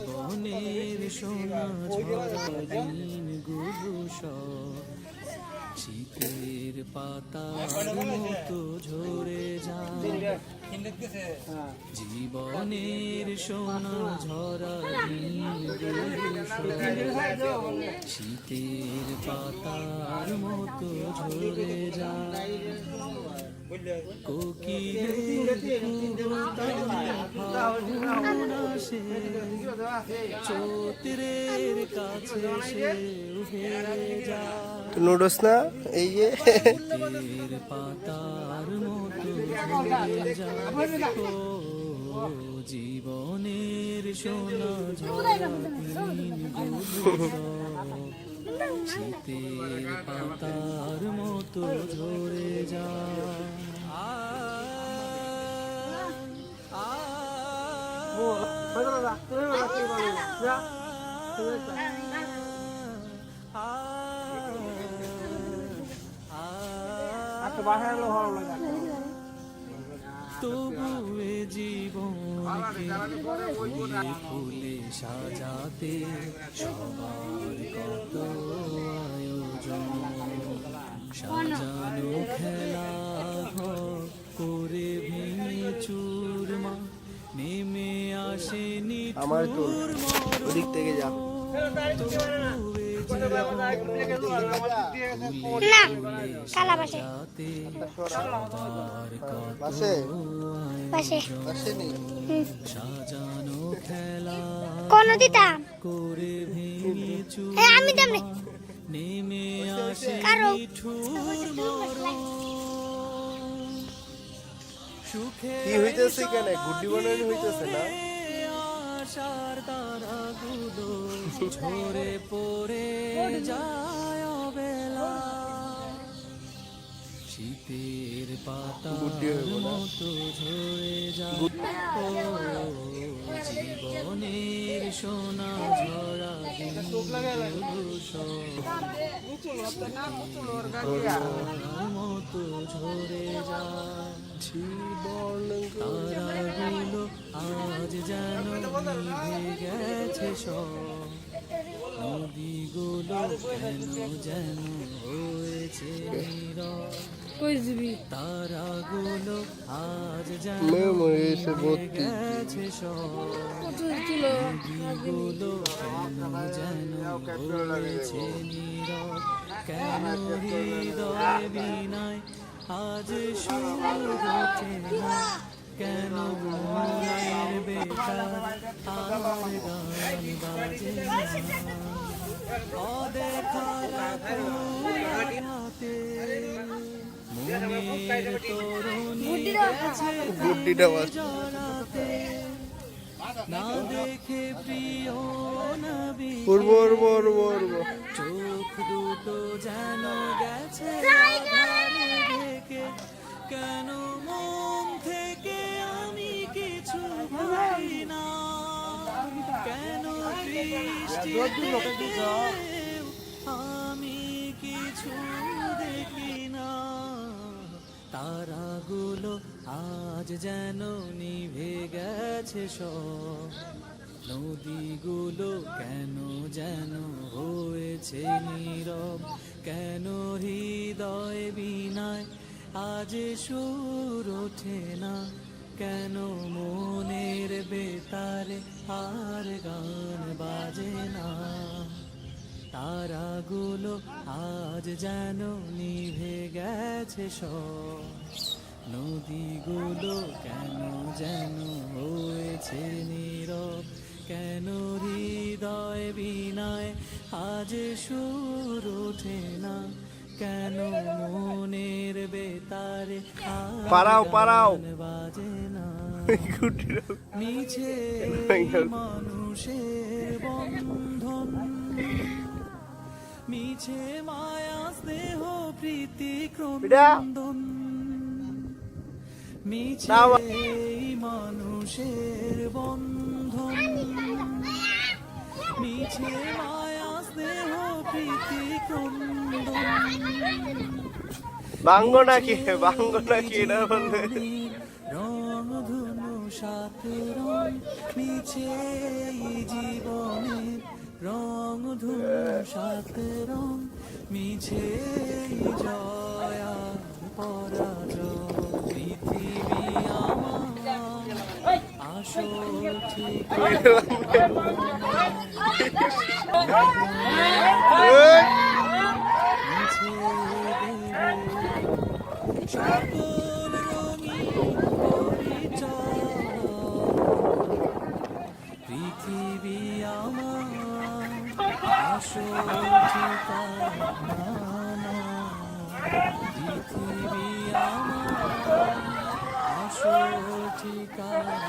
বনের সোনা ঝরা দিনগুলো সব শীতের পাতার মতো ঝরে যায়। জীবনের সোনা ঝরা দিনগুলো সব শীতের পাতার মতো ঝরে যায়। কোকিলের চৌত্রের কাছে সে উঠে যায়। নুডলস না এই যে পাতার মতো ঝরে যায়। জীবনের সোনা ঝরা দিনগুলো শীতের পাতার মতো ঝরে যায়। তবুয়ে জীবনকে ফুলে সাজাতে সবার কত আয়োজন। সাজানো খেলা করে ভেঙে চুরমা নেমে আসেনি আমার তো ওদিক থেকে যা সাজানো খেলা করে আমি নেমে আসে সুখে কি হইতেছে কেন গুড্ডি বানানো হইতেছে না আশার তারাগুলো ঝরে পড়ে যায় বেলা। শীতের পাতার মতো ঝরে যায়। জীবনের সোনা ঝরা দিনগুলো মতো ঝরে যায়। তারাগুলো আজ যেন নিভে গেছে সব। নদীগুলো কেন যেন হয়েছে নীরব। তারাগুলো আজ যেন নিভে গেছে সব। নদীগুলো কেন যেন হয়েছে নীরব। কেন হৃদয় বিনায় আজ সুর ওঠে না। কেন মনের বেকার আর গান বাজে না। অদেখা হাতে মনের তরুণী গেছে জড়াতে। না দেখে প্রিয় নবী চোখ দুটো যেন গেছে আধারে ঢেকে। কেন মন থেকে আমি কিছু ভাবি না। কেন দৃষ্টি আমি কিছু দেখি না। তারাগুলো আজ যেন নিভে গেছে সব। নদীগুলো কেন যেন হয়েছে নীরব। কেন হৃদয় বিনায় আজ সুর ওঠে না। কেন মনের বেতারে আর গান বাজে না। তারাগুলো আজ যেন নিভে গেছে সব। নদীগুলো কেন যেন হয়েছে নীরব। কেন হৃদয় বিনায় আজ সুর ওঠে না। কেন মনের বেতারে পারাও বাজে না। মিছে মানুষের বন্ধন মিছে মায়া স্নেহ প্রীতি ক্রন্দন। মিছে মানুষের বন্ধন মিছে মায়া স্নেহ প্রীতি ক্রন্দন। বাঙ্গ নাকি এটা বলতে রং ধনু সাত রং মিছে এই জীবনের রং ধূম সাত রং মিছে এই জয় আর পরাজয় পৃথিবী আমার আসল ঠিক মিছে দেব সকল রঙিন পরিচয় পৃথিবী আমার আসল ঠিকানা পৃথিবী আমার আসল ঠিকানা